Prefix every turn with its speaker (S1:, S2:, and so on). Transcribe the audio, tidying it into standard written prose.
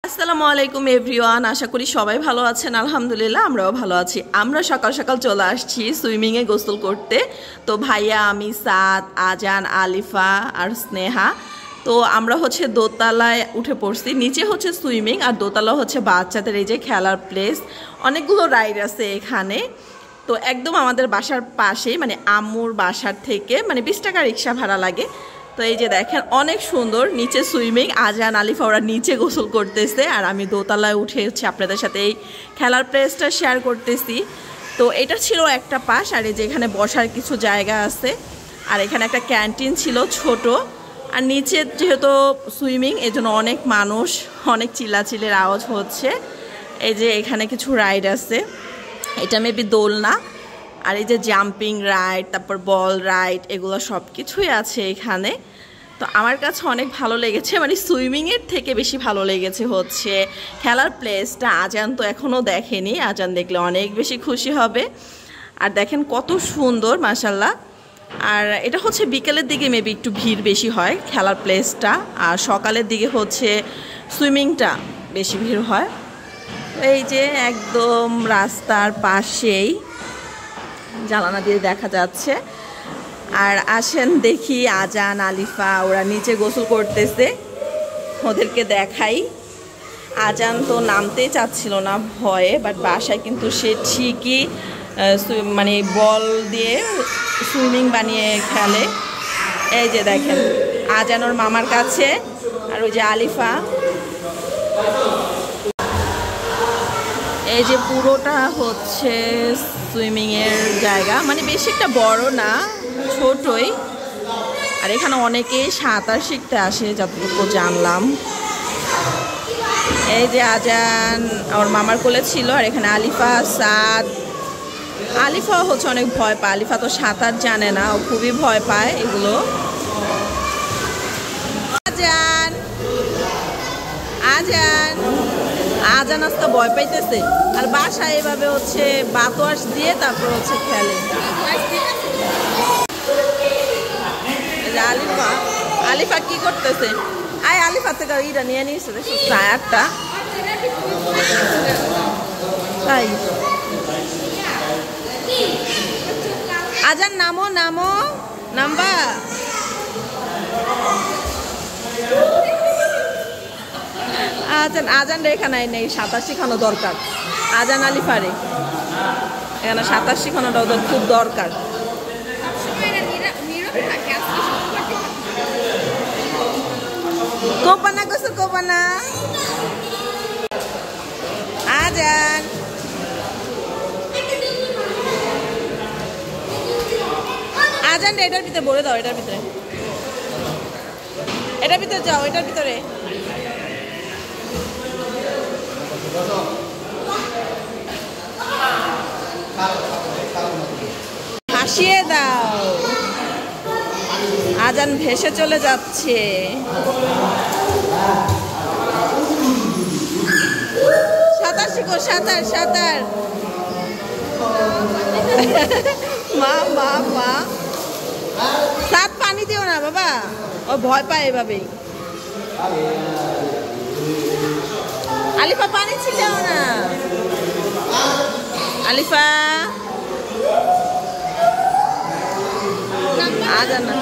S1: আসসালামু আলাইকুম এভরিওয়ান, আশা করি সবাই ভালো আছেন। আলহামদুলিল্লাহ আমরাও ভালো আছি। আমরা সকাল সকাল চলে আসছি সুইমিংয়ে গোসল করতে। তো ভাইয়া, আমি, সাদ, আজান, আলিফা আর স্নেহা, তো আমরা হচ্ছে দোতলায় উঠে পড়ছি। নিচে হচ্ছে সুইমিং আর দোতলা হচ্ছে বাচ্চাদের এই যে খেলার প্লেস। অনেকগুলো রাইড আছে এখানে। তো একদম আমাদের বাসার পাশেই, মানে আম্মুর বাসার থেকে মানে 20 টাকা রিক্সা ভাড়া লাগে। তো এই যে দেখেন অনেক সুন্দর নিচে সুইমিং। আজান, আলিফা ওরা নিচে গোসল করতেছে আর আমি দোতলায় উঠে হচ্ছে আপনাদের সাথে এই খেলার প্লেসটা শেয়ার করতেছি। তো এটা ছিল একটা পাশ, আর এই যে এখানে বসার কিছু জায়গা আছে, আর এখানে একটা ক্যান্টিন ছিল ছোট। আর নিচে যেহেতু সুইমিং, এই জন্য অনেক মানুষ, অনেক চিল্লাচিল্লির আওয়াজ হচ্ছে। এই যে এখানে কিছু রাইড আছে, এটা মেবি দোলনা। আর এই যে জাম্পিং রাইড, তারপর বল রাইড, এগুলো সব কিছুই আছে এখানে। তো আমার কাছে অনেক ভালো লেগেছে, মানে সুইমিংয়ের থেকে বেশি ভালো লেগেছে হচ্ছে খেলার প্লেসটা। আজান তো এখনও দেখেনি, আজান দেখলে অনেক বেশি খুশি হবে। আর দেখেন কত সুন্দর মাশাল্লাহ। আর এটা হচ্ছে বিকেলের দিকে মেবি একটু ভিড় বেশি হয় খেলার প্লেসটা, আর সকালের দিকে হচ্ছে সুইমিংটা বেশি ভিড় হয়। এই যে একদম রাস্তার পাশেই জানালা দিয়ে দেখা যাচ্ছে। আর আসেন দেখি আজান, আলিফা ওরা নিচে গোসল করতেছে, ওদেরকে দেখাই। আজান তো নামতেই চাচ্ছিল না ভয়ে, বাট বাসায় কিন্তু সে ঠিকই মানে বল দিয়ে সুইমিং বানিয়ে খেলে। এই যে দেখেন আজান ওর মামার কাছে, আর ওই যে আলিফা। এই যে পুরোটা হচ্ছে সুইমিংয়ের জায়গা, মানে বেশি একটা বড় না, ছোটই। আর এখানে অনেকেই সাঁতার শিখতে আসে যতটুকু জানলাম। এই যে আজান আমার মামার কোলে ছিল, আর এখানে আলিফা, সাদ। আলিফা হচ্ছে অনেক ভয় পায়, আলিফা তো সাঁতার জানে না, ও খুবই ভয় পায় এগুলো। আজান আজান আজান আজকে ভয় পাইতেছে, আর বাসায় এভাবে হচ্ছে বাতাস দিয়ে তারপর হচ্ছে খেলে। আলিফা আলিফা কি করতেছে? আয় আলিফা থেকে ইটা নিয়ে নিয়েছে টায়ারটা। তাই আজান নামো নামো, নামবা। আজান রে এখানে নেই, সাঁতার শেখানো দরকার। আজান আলিফারে এখানে সাঁতার শেখানোটা ওদের খুব দরকার। কোপানা গোসল কোপানা। আজান আজান রে এটার ভিতরে ভরে দাও, এটার ভিতরে যাও, এটার ভিতরে। ভাসিয়ে দাও। আজান ভেসে চলে যাচ্ছে। সাঁতার শিখো, সাঁতার সাঁতার। মা মা মা, সাত পানি দিও না বাবা, ও ভয় পায় এভাবেই। আলিফা পানি ছিটাও না। আলিফা আজান না।